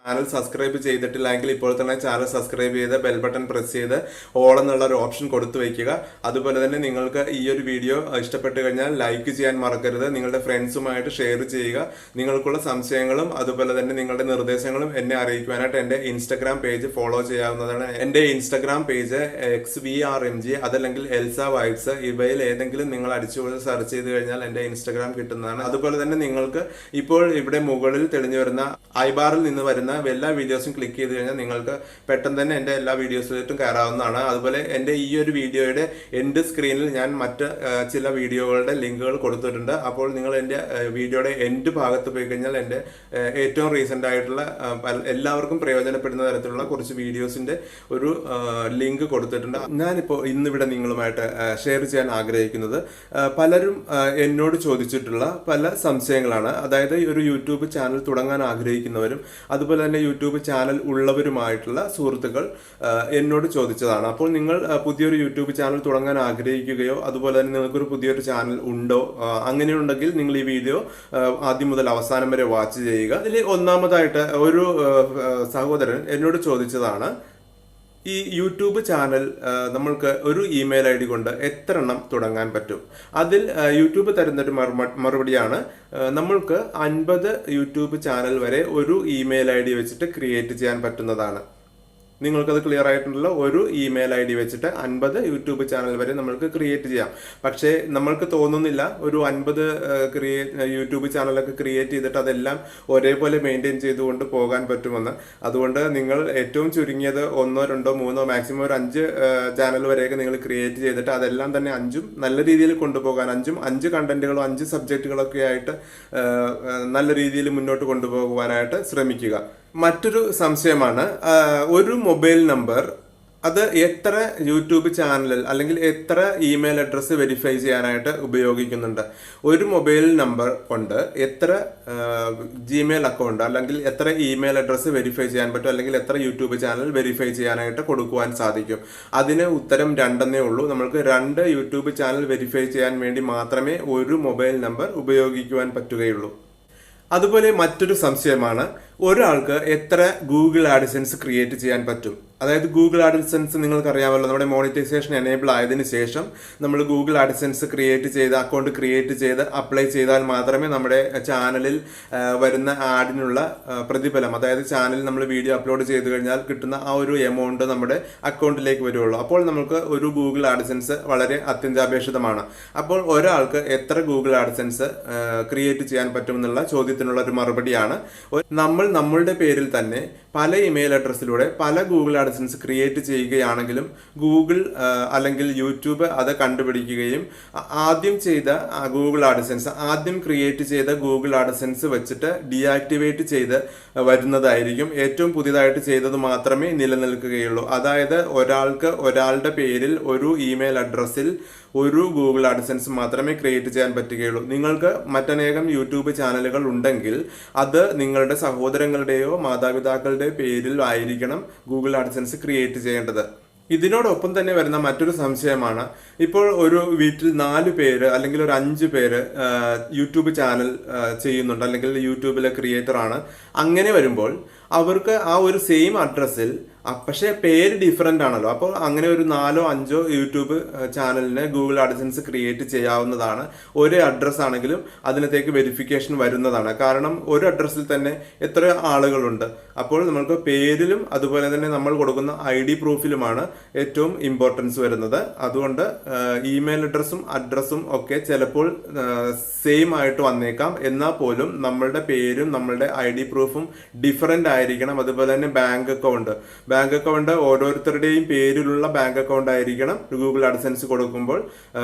Channel subscribe ചെയ്തിട്ടില്ലെങ്കിൽ ഇപ്പോൾ തന്നെ ചാനൽ സബ്സ്ക്രൈബ് ചെയ്ത് ബെൽ ബട്ടൺ പ്രസ് ചെയ്ത് ഓൾ എന്നുള്ള ഒരു ഓപ്ഷൻ കൊടുത്തു വയ്ക്കുക. അതുപോലെ തന്നെ നിങ്ങൾക്ക് ഈ ഒരു വീഡിയോ ഇഷ്ടപ്പെട്ടു കഴിഞ്ഞാൽ ലൈക്ക് ചെയ്യാൻ മറക്കരുത്. നിങ്ങളുടെ ഫ്രണ്ട്സുമായിട്ട് ഷെയർ ചെയ്യുക. നിങ്ങൾക്കുള്ള സംശയങ്ങളും അതുപോലെ തന്നെ നിങ്ങളുടെ നിർദ്ദേശങ്ങളും എന്നെ അറിയിക്കുവാനായിട്ട് എൻ്റെ ഇൻസ്റ്റഗ്രാം പേജ് ഫോളോ ചെയ്യാവുന്നതാണ്. എൻ്റെ ഇൻസ്റ്റഗ്രാം പേജ് xvrmg അതല്ലെങ്കിൽ എൽസ വൈബ്സ്, ഇവയിൽ ഏതെങ്കിലും നിങ്ങൾ അടിച്ചു സെർച്ച് ചെയ്ത് കഴിഞ്ഞാൽ എൻ്റെ ഇൻസ്റ്റഗ്രാം കിട്ടുന്നതാണ്. അതുപോലെ തന്നെ നിങ്ങൾക്ക് ഇപ്പോൾ ഇവിടെ മുകളിൽ തെളിഞ്ഞു വരുന്ന ഐബാറിൽ നിന്ന് വരുന്ന എല്ലാ വീഡിയോസും ക്ലിക്ക് ചെയ്ത് കഴിഞ്ഞാൽ നിങ്ങൾക്ക് പെട്ടെന്ന് തന്നെ എൻ്റെ എല്ലാ വീഡിയോസിലേക്കും കയറാവുന്നതാണ്. അതുപോലെ എൻ്റെ ഈ ഒരു വീഡിയോയുടെ എൻഡ് സ്ക്രീനിൽ ഞാൻ മറ്റ് ചില വീഡിയോകളുടെ ലിങ്കുകൾ കൊടുത്തിട്ടുണ്ട്. അപ്പോൾ നിങ്ങൾ എൻ്റെ വീഡിയോയുടെ എൻഡ് ഭാഗത്ത് പോയി കഴിഞ്ഞാൽ എൻ്റെ ഏറ്റവും റീസെൻ്റ് ആയിട്ടുള്ള എല്ലാവർക്കും പ്രയോജനപ്പെടുന്ന തരത്തിലുള്ള കുറച്ച് വീഡിയോസിൻ്റെ ഒരു ലിങ്ക് കൊടുത്തിട്ടുണ്ട്. ഞാനിപ്പോൾ ഇന്നിവിടെ നിങ്ങളുമായിട്ട് ഷെയർ ചെയ്യാൻ ആഗ്രഹിക്കുന്നത് പലരും എന്നോട് ചോദിച്ചിട്ടുള്ള പല സംശയങ്ങളാണ്. അതായത് ഒരു യൂട്യൂബ് ചാനൽ തുടങ്ങാൻ ആഗ്രഹിക്കുന്നവരും അതുപോലെ തന്നെ യൂട്യൂബ് ചാനൽ ഉള്ളവരുമായിട്ടുള്ള സുഹൃത്തുക്കൾ എന്നോട് ചോദിച്ചതാണ്. അപ്പോൾ നിങ്ങൾ പുതിയൊരു യൂട്യൂബ് ചാനൽ തുടങ്ങാൻ ആഗ്രഹിക്കുകയോ അതുപോലെ തന്നെ നിങ്ങൾക്കൊരു പുതിയൊരു ചാനൽ ഉണ്ടോ, അങ്ങനെയുണ്ടെങ്കിൽ നിങ്ങൾ ഈ വീഡിയോ ആദ്യം മുതൽ അവസാനം വരെ വാച്ച് ചെയ്യുക. അതിൽ ഒന്നാമതായിട്ട് ഒരു സഹോദരൻ എന്നോട് ചോദിച്ചതാണ്, ഈ യൂട്യൂബ് ചാനൽ നമ്മൾക്ക് ഒരു ഇമെയിൽ ഐ ഡി കൊണ്ട് എത്ര എണ്ണം തുടങ്ങാൻ പറ്റും? അതിൽ യൂട്യൂബ് തരുന്നൊരു മറുപടിയാണ്, നമ്മൾക്ക് 50 യൂട്യൂബ് ചാനൽ വരെ ഒരു ഇമെയിൽ ഐ ഡി വെച്ചിട്ട് ക്രിയേറ്റ് ചെയ്യാൻ പറ്റുന്നതാണ്. നിങ്ങൾക്കത് ക്ലിയർ ആയിട്ടുണ്ടല്ലോ. ഒരു ഇമെയിൽ ഐ ഡി വെച്ചിട്ട് 50 യൂട്യൂബ് ചാനൽ വരെ നമ്മൾക്ക് ക്രിയേറ്റ് ചെയ്യാം. പക്ഷേ നമ്മൾക്ക് തോന്നുന്നില്ല ഒരു 50 യൂട്യൂബ് ചാനലൊക്കെ ക്രിയേറ്റ് ചെയ്തിട്ട് അതെല്ലാം ഒരേപോലെ മെയിൻറ്റെയിൻ ചെയ്തുകൊണ്ട് പോകാൻ പറ്റുമെന്ന്. അതുകൊണ്ട് നിങ്ങൾ ഏറ്റവും ചുരുങ്ങിയത് 1, 2, 3 മാക്സിമം ഒരു 5 ചാനൽ വരെയൊക്കെ നിങ്ങൾ ക്രിയേറ്റ് ചെയ്തിട്ട് അതെല്ലാം തന്നെ 5ഉം നല്ല രീതിയിൽ കൊണ്ടുപോകാൻ, 5 കണ്ടന്റുകളോ 5 സബ്ജക്റ്റുകളൊക്കെ ആയിട്ട് നല്ല രീതിയിൽ മുന്നോട്ട് കൊണ്ടുപോകുവാനായിട്ട് ശ്രമിക്കുക. മറ്റൊരു സംശയമാണ്, ഒരു മൊബൈൽ നമ്പർ അത് എത്ര യൂട്യൂബ് ചാനലിൽ അല്ലെങ്കിൽ എത്ര ഇമെയിൽ അഡ്രസ്സ് വെരിഫൈ ചെയ്യാനായിട്ട് ഉപയോഗിക്കുന്നുണ്ട്? ഒരു മൊബൈൽ നമ്പർ കൊണ്ട് എത്ര ജിമെയിൽ അക്കൗണ്ട് അല്ലെങ്കിൽ എത്ര ഇമെയിൽ അഡ്രസ്സ് വെരിഫൈ ചെയ്യാൻ പറ്റും, അല്ലെങ്കിൽ എത്ര യൂട്യൂബ് ചാനൽ വെരിഫൈ ചെയ്യാനായിട്ട് കൊടുക്കുവാൻ സാധിക്കും? അതിന് ഉത്തരം 2 ഉള്ളൂ. നമ്മൾക്ക് 2 യൂട്യൂബ് ചാനൽ വെരിഫൈ ചെയ്യാൻ വേണ്ടി മാത്രമേ ഒരു മൊബൈൽ നമ്പർ ഉപയോഗിക്കുവാൻ പറ്റുകയുള്ളൂ. അതുപോലെ മറ്റൊരു സംശയമാണ്, ഒരാൾക്ക് എത്ര ഗൂഗിൾ ആഡ്സെൻസ് ക്രിയേറ്റ് ചെയ്യാൻ പറ്റും? അതായത് ഗൂഗിൾ ആഡ്സെൻസ് നിങ്ങൾക്കറിയാമല്ലോ, നമ്മുടെ മോണിറ്റൈസേഷൻ എനേബിൾ ആയതിനു ശേഷം നമ്മൾ ഗൂഗിൾ ആഡ്സെൻസ് ക്രിയേറ്റ് ചെയ്ത് അക്കൗണ്ട് ക്രിയേറ്റ് ചെയ്ത് അപ്ലൈ ചെയ്താൽ മാത്രമേ നമ്മുടെ ചാനലിൽ വരുന്ന ആഡിനുള്ള പ്രതിഫലം, അതായത് ചാനലിൽ നമ്മൾ വീഡിയോ അപ്ലോഡ് ചെയ്ത് കഴിഞ്ഞാൽ കിട്ടുന്ന ആ ഒരു എമൗണ്ട് നമ്മുടെ അക്കൗണ്ടിലേക്ക് വരുള്ളൂ. അപ്പോൾ നമുക്ക് ഒരു ഗൂഗിൾ ആഡ്സെൻസ് വളരെ അത്യന്താപേക്ഷിതമാണ്. അപ്പോൾ ഒരാൾക്ക് എത്ര ഗൂഗിൾ ആഡ്സെൻസ് ക്രിയേറ്റ് ചെയ്യാൻ പറ്റുമെന്നുള്ള ചോദ്യത്തിനുള്ള ഒരു മറുപടിയാണ്, നമ്മൾ നമ്മളുടെ പേരിൽ തന്നെ പല ഇമെയിൽ അഡ്രസ്സിലൂടെ പല ഗൂഗിൾ ആഡ്സെൻസ് ക്രിയേറ്റ് ചെയ്യുകയാണെങ്കിലും ഗൂഗിൾ അല്ലെങ്കിൽ യൂട്യൂബ് അത് കണ്ടുപിടിക്കുകയും ആദ്യം ചെയ്ത ഗൂഗിൾ ആഡ്സെൻസ്, ആദ്യം ക്രിയേറ്റ് ചെയ്ത ഗൂഗിൾ ആഡ്സെൻസ് വെച്ചിട്ട് ഡീആക്ടിവേറ്റ് ചെയ്ത് വരുന്നതായിരിക്കും. ഏറ്റവും പുതിയതായിട്ട് ചെയ്തത് മാത്രമേ നിലനിൽക്കുകയുള്ളൂ. അതായത് ഒരാൾക്ക് ഒരാളുടെ പേരിൽ ഒരു ഇമെയിൽ അഡ്രസ്സിൽ ഒരു ഗൂഗിൾ ആഡ്സെൻസ് മാത്രമേ ക്രിയേറ്റ് ചെയ്യാൻ പറ്റുകയുള്ളൂ. നിങ്ങൾക്ക് മറ്റനേകം യൂട്യൂബ് ചാനലുകൾ ഉണ്ടെങ്കിൽ അത് നിങ്ങളുടെ സഹോദരങ്ങളുടെയോ മാതാപിതാക്കളുടെ പേരിൽ ആയിരിക്കണം ഗൂഗിൾ ആഡ്സെൻസ് ക്രിയേറ്റ് ചെയ്യേണ്ടത്. ഇതിനോടൊപ്പം തന്നെ വരുന്ന മറ്റൊരു സംശയമാണ്, ഇപ്പോൾ ഒരു വീട്ടിൽ 4 പേര് അല്ലെങ്കിൽ ഒരു 5 പേര് യൂട്യൂബ് ചാനൽ ചെയ്യുന്നുണ്ട്, അല്ലെങ്കിൽ യൂട്യൂബിലെ ക്രിയേറ്റർ ആണ്. അങ്ങനെ വരുമ്പോൾ അവർക്ക് ആ ഒരു സെയിം അഡ്രസ്സിൽ പക്ഷേ പേര് ഡിഫറെൻ്റ് ആണല്ലോ. അപ്പോൾ അങ്ങനെ ഒരു 4 or 5 യൂട്യൂബ് ചാനലിന് ഗൂഗിൾ ആഡ്സെൻസ് ക്രിയേറ്റ് ചെയ്യാവുന്നതാണ്. ഒരു അഡ്രസ്സ് ആണെങ്കിലും അതിനകത്തേക്ക് വെരിഫിക്കേഷൻ വരുന്നതാണ്. കാരണം ഒരു അഡ്രസ്സിൽ തന്നെ എത്ര ആളുകളുണ്ട്. അപ്പോൾ നമുക്ക് പേരിലും അതുപോലെ തന്നെ നമ്മൾ കൊടുക്കുന്ന ID പ്രൂഫിലുമാണ് ഏറ്റവും ഇമ്പോർട്ടൻസ് വരുന്നത്. അതുകൊണ്ട് ഇമെയിൽ അഡ്രസ്സും ഒക്കെ ചിലപ്പോൾ സെയിം ആയിട്ട് വന്നേക്കാം. എന്നാൽ പോലും നമ്മളുടെ പേരും നമ്മളുടെ ID പ്രൂഫും ഡിഫറെൻ്റ് ആയിരിക്കണം. അതുപോലെ തന്നെ ബാങ്ക് അക്കൗണ്ട് ഓരോരുത്തരുടെയും പേരിലുള്ള ബാങ്ക് അക്കൗണ്ട് ആയിരിക്കണം ഗൂഗിൾ ആഡ്സെൻസ് കൊടുക്കുമ്പോൾ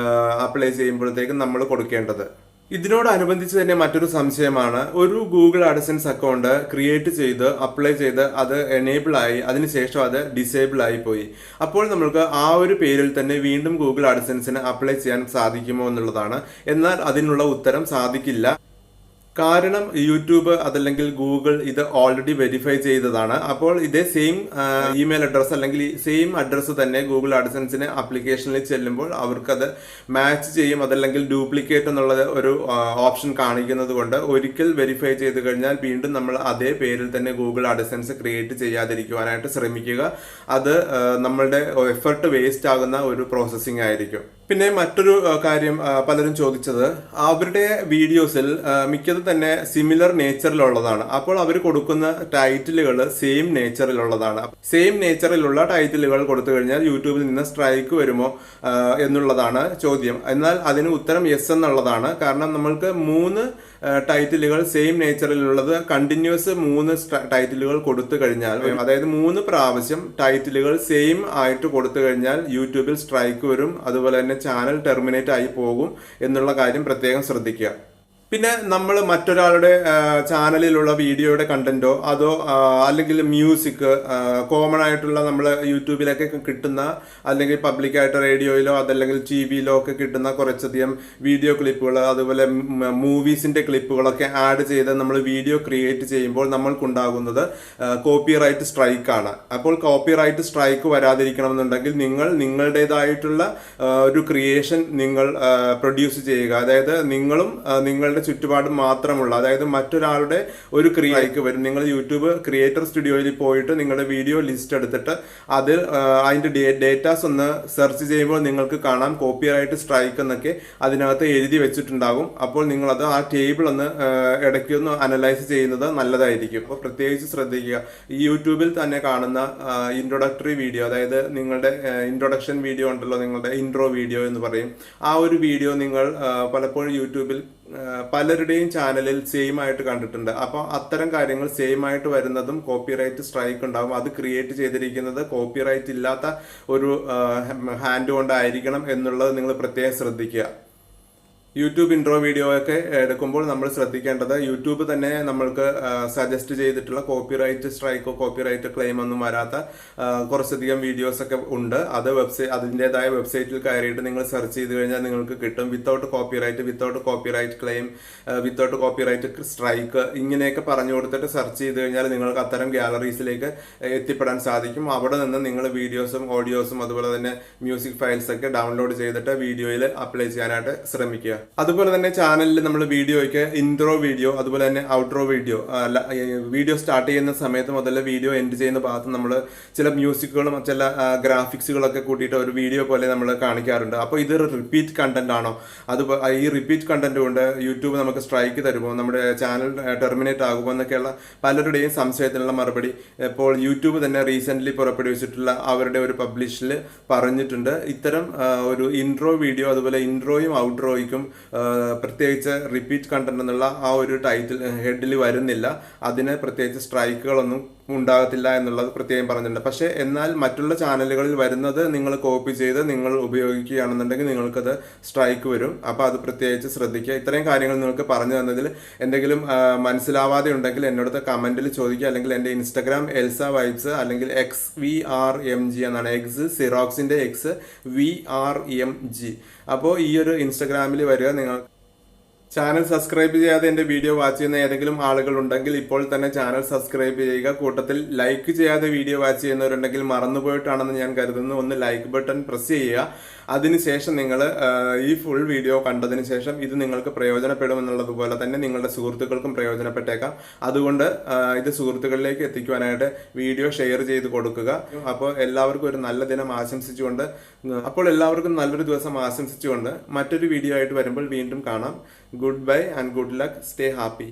അപ്ലൈ ചെയ്യുമ്പോഴത്തേക്കും നമ്മൾ കൊടുക്കേണ്ടത്. ഇതിനോടനുബന്ധിച്ച് തന്നെ മറ്റൊരു സംശയമാണ്, ഒരു ഗൂഗിൾ ആഡ്സെൻസ് അക്കൗണ്ട് ക്രിയേറ്റ് ചെയ്ത് അപ്ലൈ ചെയ്ത് അത് എനേബിൾ ആയി, അതിനുശേഷം അത് ഡിസേബിൾ ആയി പോയി. അപ്പോൾ നമ്മൾക്ക് ആ ഒരു പേരിൽ തന്നെ വീണ്ടും ഗൂഗിൾ ആഡ്സെൻസിന് അപ്ലൈ ചെയ്യാൻ സാധിക്കുമോ എന്നുള്ളതാണ്. എന്നാൽ അതിനുള്ള ഉത്തരം സാധിക്കില്ല. കാരണം യൂട്യൂബ് അതല്ലെങ്കിൽ ഗൂഗിൾ ഇത് ഓൾറെഡി വെരിഫൈ ചെയ്തതാണ്. അപ്പോൾ ഇതേ സെയിം ഇമെയിൽ അഡ്രസ്സ് അല്ലെങ്കിൽ സെയിം അഡ്രസ്സ് തന്നെ ഗൂഗിൾ അഡ്സൻസിന് ആപ്ലിക്കേഷനിൽ ചെല്ലുമ്പോൾ അവർക്കത് മാച്ച് ചെയ്യും. അതല്ലെങ്കിൽ ഡ്യൂപ്ലിക്കേറ്റ് എന്നുള്ള ഒരു ഓപ്ഷൻ കാണിക്കുന്നത് കൊണ്ട് ഒരിക്കൽ വെരിഫൈ ചെയ്ത് കഴിഞ്ഞാൽ വീണ്ടും നമ്മൾ അതേ പേരിൽ തന്നെ ഗൂഗിൾ അഡ്സൻസ് ക്രിയേറ്റ് ചെയ്യാതിരിക്കുവാനായിട്ട് ശ്രമിക്കുക. അത് നമ്മളുടെ എഫർട്ട് വേസ്റ്റ് ആകുന്ന ഒരു പ്രോസസ്സിംഗ് ആയിരിക്കും. പിന്നെ മറ്റൊരു കാര്യം പലരും ചോദിച്ചത്, അവരുടെ വീഡിയോസിൽ മിക്കത് തന്നെ സിമിലർ നേച്ചറിലുള്ളതാണ്. അപ്പോൾ അവർ കൊടുക്കുന്ന ടൈറ്റിലുകൾ സെയിം നേച്ചറിലുള്ളതാണ്. സെയിം നേച്ചറിലുള്ള ടൈറ്റിലുകൾ കൊടുത്തു കഴിഞ്ഞാൽ യൂട്യൂബിൽ നിന്ന് സ്ട്രൈക്ക് വരുമോ എന്നുള്ളതാണ് ചോദ്യം. എന്നാൽ അതിന് ഉത്തരം യെസ് എന്നുള്ളതാണ്. കാരണം നമ്മൾക്ക് 3 ടൈറ്റിലുകൾ സെയിം നേച്ചറിലുള്ളത് കണ്ടിന്യൂസ് 3 ടൈറ്റിലുകൾ കൊടുത്തു കഴിഞ്ഞാൽ, അതായത് 3 പ്രാവശ്യം ടൈറ്റിലുകൾ സെയിം ആയിട്ട് കൊടുത്തു കഴിഞ്ഞാൽ യൂട്യൂബിൽ സ്ട്രൈക്ക് വരും. അതുപോലെ തന്നെ ചാനൽ ടെർമിനേറ്റ് ആയി പോകും എന്നുള്ള കാര്യം പ്രത്യേകം ശ്രദ്ധിക്കുക. പിന്നെ നമ്മൾ മറ്റൊരാളുടെ ചാനലിലുള്ള വീഡിയോയുടെ കണ്ടന്റോ അതോ അല്ലെങ്കിൽ മ്യൂസിക് കോമൺ ആയിട്ടുള്ള നമ്മൾ യൂട്യൂബിലൊക്കെ കിട്ടുന്ന, അല്ലെങ്കിൽ പബ്ലിക്കായിട്ട് റേഡിയോയിലോ അതല്ലെങ്കിൽ ടി വിയിലോ ഒക്കെ കിട്ടുന്ന കുറച്ചധികം വീഡിയോ ക്ലിപ്പുകൾ, അതുപോലെ മൂവീസിന്റെ ക്ലിപ്പുകളൊക്കെ ആഡ് ചെയ്ത് നമ്മൾ വീഡിയോ ക്രിയേറ്റ് ചെയ്യുമ്പോൾ നമ്മൾക്കുണ്ടാകുന്നത് കോപ്പിറൈറ്റ് സ്ട്രൈക്കാണ്. അപ്പോൾ കോപ്പിറൈറ്റ് സ്ട്രൈക്ക് വരാതിരിക്കണമെന്നുണ്ടെങ്കിൽ നിങ്ങൾ നിങ്ങളുടേതായിട്ടുള്ള ഒരു ക്രിയേഷൻ നിങ്ങൾ പ്രൊഡ്യൂസ് ചെയ്യുക. അതായത് നിങ്ങളും നിങ്ങളുടെ ചുറ്റുപാടും മാത്രമുള്ള, അതായത് മറ്റൊരാളുടെ ഒരു ക്രിയേക്ക് വരും. നിങ്ങൾ യൂട്യൂബ് ക്രിയേറ്റർ സ്റ്റുഡിയോയിൽ പോയിട്ട് നിങ്ങളുടെ വീഡിയോ ലിസ്റ്റ് എടുത്തിട്ട് അതിൽ അതിന്റെ ഡേറ്റാസ് ഒന്ന് സെർച്ച് ചെയ്യുമ്പോൾ നിങ്ങൾക്ക് കാണാം കോപ്പിറൈറ്റ് സ്ട്രൈക്ക് എന്നൊക്കെ അതിനകത്ത് എഴുതി വെച്ചിട്ടുണ്ടാകും. അപ്പോൾ നിങ്ങളത് ആ ടേബിൾ ഒന്ന് ഇടയ്ക്കൊന്ന് അനലൈസ് ചെയ്യുന്നത് നല്ലതായിരിക്കും. അപ്പോൾ പ്രത്യേകിച്ച് ശ്രദ്ധിക്കുക, ഈ യൂട്യൂബിൽ തന്നെ കാണുന്ന ഇൻട്രൊഡക്ടറി വീഡിയോ, അതായത് നിങ്ങളുടെ ഇൻട്രൊഡക്ഷൻ വീഡിയോ ഉണ്ടല്ലോ, നിങ്ങളുടെ ഇൻട്രോ വീഡിയോ എന്ന് പറയും, ആ ഒരു വീഡിയോ നിങ്ങൾ പലപ്പോഴും യൂട്യൂബിൽ പലരുടെയും ചാനലിൽ സെയിം ആയിട്ട് കണ്ടിട്ടുണ്ട്. അപ്പോൾ അത്തരം കാര്യങ്ങൾ സെയിം ആയിട്ട് വരുന്നതും കോപ്പിറൈറ്റ് സ്ട്രൈക്ക് ഉണ്ടാകും. അത് ക്രിയേറ്റ് ചെയ്തിരിക്കുന്നത് കോപ്പിറൈറ്റ് ഇല്ലാത്ത ഒരു ഹാൻഡ് കൊണ്ടായിരിക്കണം എന്നുള്ളത് നിങ്ങൾ പ്രത്യേകം ശ്രദ്ധിക്കുക. യൂട്യൂബ് ഇൻട്രോ വീഡിയോ ഒക്കെ എടുക്കുമ്പോൾ നമ്മൾ ശ്രദ്ധിക്കേണ്ടത്, യൂട്യൂബ് തന്നെ നമ്മൾക്ക് സജസ്റ്റ് ചെയ്തിട്ടുള്ള കോപ്പിറൈറ്റ് സ്ട്രൈക്കോ കോപ്പിറൈറ്റ് ക്ലെയിം ഒന്നും വരാത്ത കുറച്ചധികം വീഡിയോസ് ഒക്കെ ഉണ്ട്. അത് അതിൻ്റെതായ വെബ്സൈറ്റിൽ കയറിയിട്ട് നിങ്ങൾ സെർച്ച് ചെയ്ത് കഴിഞ്ഞാൽ നിങ്ങൾക്ക് കിട്ടും. Without copyright claim, without copyright strike, ഇങ്ങനെയൊക്കെ പറഞ്ഞു കൊടുത്തിട്ട് സെർച്ച് ചെയ്ത് കഴിഞ്ഞാൽ നിങ്ങൾക്ക് അത്തരം ഗാലറീസിലേക്ക് എത്തിപ്പെടാൻ സാധിക്കും. അവിടെ നിന്ന് നിങ്ങൾ വീഡിയോസും ഓഡിയോസും അതുപോലെ തന്നെ മ്യൂസിക് ഫയൽസ് ഒക്കെ ഡൗൺലോഡ് ചെയ്തിട്ട് വീഡിയോയിൽ അപ്ലൈ ചെയ്യാനായിട്ട് ശ്രമിക്കുക. അതുപോലെ തന്നെ ചാനലിൽ നമ്മൾ വീഡിയോയ്ക്ക് ഇൻട്രോ വീഡിയോ അതുപോലെ തന്നെ ഔട്ട്രോ വീഡിയോ സ്റ്റാർട്ട് ചെയ്യുന്ന സമയത്ത് മുതൽ വീഡിയോ എൻഡ് ചെയ്യുന്ന ഭാഗത്ത് നമ്മൾ ചില മ്യൂസിക്കുകളും ചില ഗ്രാഫിക്സുകളൊക്കെ കൂട്ടിയിട്ട് ഒരു വീഡിയോ പോലെ നമ്മൾ കാണിക്കാറുണ്ട്. അപ്പോൾ ഇതൊരു റിപ്പീറ്റ് കണ്ടന്റ് ആണോ? അത് ഈ റിപ്പീറ്റ് കണ്ടന്റ് കൊണ്ട് യൂട്യൂബ് നമുക്ക് സ്ട്രൈക്ക് തരുമോ, നമ്മുടെ ചാനൽ ടെർമിനേറ്റ് ആകുമോ എന്നൊക്കെയുള്ള പലരുടെയും സംശയത്തിനുള്ള മറുപടി ഇപ്പോൾ യൂട്യൂബ് തന്നെ റീസെന്റ് പുറപ്പെടുവിച്ചിട്ടുള്ള അവരുടെ ഒരു പബ്ലിഷിൽ പറഞ്ഞിട്ടുണ്ട്. ഇത്തരം ഒരു ഇൻട്രോ വീഡിയോ അതുപോലെ ഇൻട്രോയും ഔട്ട്രോയ്ക്കും പ്രത്യേകിച്ച് റിപ്പീറ്റ് കണ്ടന്റ് എന്നുള്ള ആ ഒരു ടൈറ്റിൽ ഹെഡിൽ വരുന്നില്ല. അതിന് പ്രത്യേകിച്ച് സ്ട്രൈക്കുകളൊന്നും ഉണ്ടാകത്തില്ല എന്നുള്ളത് പ്രത്യേകം പറഞ്ഞിട്ടുണ്ട്. പക്ഷേ എന്നാൽ മറ്റുള്ള ചാനലുകളിൽ വരുന്നത് നിങ്ങൾ കോപ്പി ചെയ്ത് നിങ്ങൾ ഉപയോഗിക്കുകയാണെന്നുണ്ടെങ്കിൽ നിങ്ങൾക്കത് സ്ട്രൈക്ക് വരും. അപ്പോൾ അത് പ്രത്യേകിച്ച് ശ്രദ്ധിക്കുക. ഇത്രയും കാര്യങ്ങൾ നിങ്ങൾക്ക് പറഞ്ഞു തന്നതിൽ എന്തെങ്കിലും മനസ്സിലാവാതെ ഉണ്ടെങ്കിൽ എന്നോട് കമന്റിൽ ചോദിക്കുക, അല്ലെങ്കിൽ എൻ്റെ ഇൻസ്റ്റഗ്രാം എൽസ വൈബ്സ് അല്ലെങ്കിൽ xvrmg എന്നാണ്, എക്സ് സിറോക്സിന്റെ xvrmg. അപ്പോൾ ഈ ഒരു ഇൻസ്റ്റഗ്രാമിൽ വരിക. നിങ്ങൾ ചാനൽ സബ്സ്ക്രൈബ് ചെയ്യാതെ എൻ്റെ വീഡിയോ വാച്ച് ചെയ്യുന്ന ഏതെങ്കിലും ആളുകൾ ഉണ്ടെങ്കിൽ ഇപ്പോൾ തന്നെ ചാനൽ സബ്സ്ക്രൈബ് ചെയ്യുക. കൂട്ടത്തിൽ ലൈക്ക് ചെയ്യാതെ വീഡിയോ വാച്ച് ചെയ്യുന്നവരുണ്ടെങ്കിൽ മറന്നുപോയിട്ടാണെന്ന് ഞാൻ കരുതുന്നു. ഒന്ന് ലൈക്ക് ബട്ടൺ പ്രസ് ചെയ്യുക. അതിനുശേഷം നിങ്ങൾ ഈ ഫുൾ വീഡിയോ കണ്ടതിന് ശേഷം ഇത് നിങ്ങൾക്ക് പ്രയോജനപ്പെടുമെന്നുള്ളതുപോലെ തന്നെ നിങ്ങളുടെ സുഹൃത്തുക്കൾക്കും പ്രയോജനപ്പെട്ടേക്കാം. അതുകൊണ്ട് ഇത് സുഹൃത്തുക്കളിലേക്ക് എത്തിക്കുവാനായിട്ട് വീഡിയോ ഷെയർ ചെയ്ത് കൊടുക്കുക. അപ്പോൾ എല്ലാവർക്കും ഒരു നല്ല ദിനം ആശംസിച്ചുകൊണ്ട് എല്ലാവർക്കും നല്ലൊരു ദിവസം ആശംസിച്ചുകൊണ്ട് മറ്റൊരു വീഡിയോ ആയിട്ട് വരുമ്പോൾ വീണ്ടും കാണാം. Good bye and good luck. Stay happy.